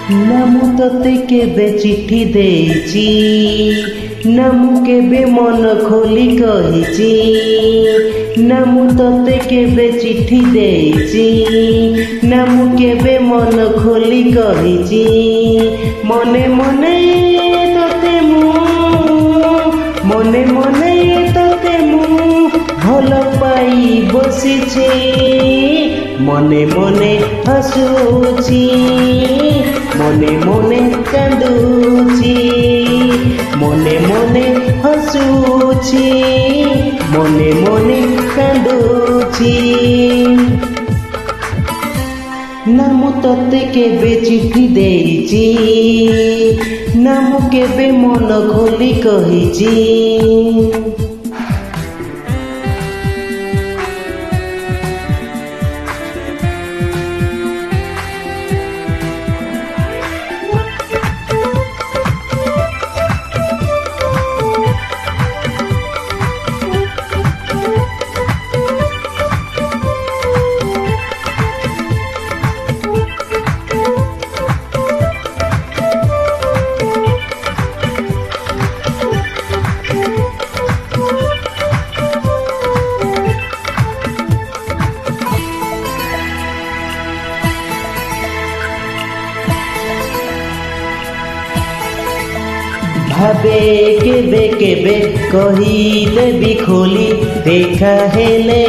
ना मु तोते केबे चिट्ठी देइची ना मु केबे मन खोली कहिची ना मु तोते केबे चिट्ठी देइची ना मु केबे मन खोली कहिची मने मने तोते मु मने मने तोते मु भल पाई बसिची मने मने हसुची मने मने कांदुची मने मने हसुची मने मने कांदुची ना मु तोते केबे चिट्ठी देइची ना मु केबे मन खोली कहिची भावे केबे केबे कहिदेबी खोली देखा हेले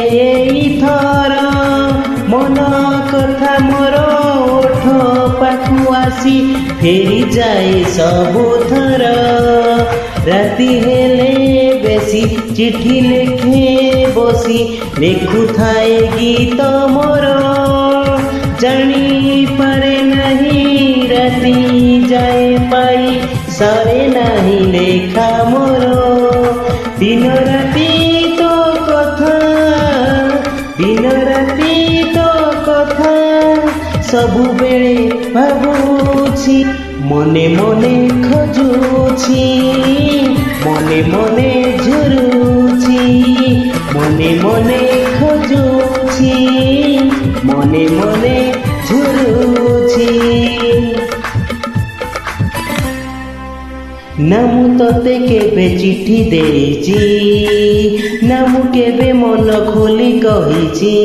थर मन कथा मोर ओठ पाखु आसी फेरी जाए सबु थर राति हेले बेसी चिट्ठी लेखे बसी लेखु थाए गीत मोर जानी पारे नहीं राति जाए पाई सरे नहीं लेखा मोर दिन राति तो कथा दिन राति तो कथा सबु बेले भाबुछि मने मने खोजुछि मने मने झुरुछि मने मने खोजुछि मने मने झुरुछि ना मु तोते केबे चिट्ठी देइची ना मु केबे मन खोली कहिची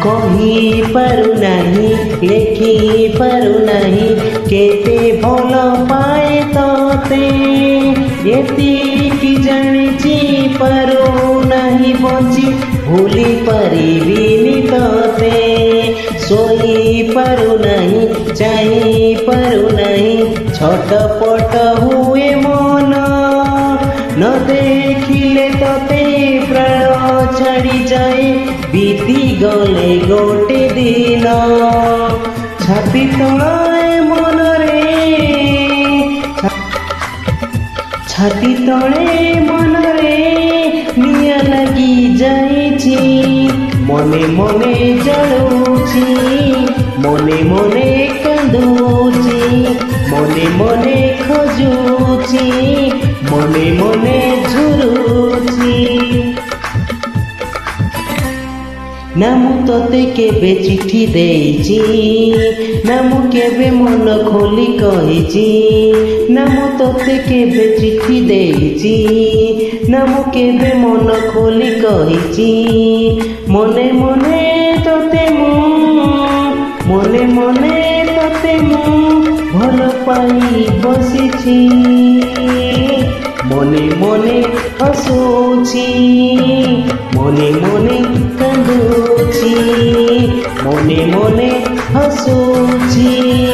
कही पारु नहीं लेखी पारु नहीं केते भल पाए तोते एतिकी जानिची पारु नहीं बंची भूली पारिबिनी तोते सोई पारु नहीं चाही पारु नहीं छटपट हुए मन न देखिले तोते प्राण छाड़ी जाए बीती गले गोटे दिन छाती तले मन रे छाती तले मन रे निया लगी जाइछि मने मने जलुछि मने मने कांदुछि मने मने खोजुछि मने मने झुरुछि ना मु तोते केबे चिट्ठी देइची ना मु केबे मन खोली कहिची ना मु तोते केबे चिट्ठी देइची ना मु केबे मन खोली कहिची मने मने तोते मु मने मने तोते मु भल पाई बसिची मने मने हसुछि मने मने कांदुछि मने मने हसुछि।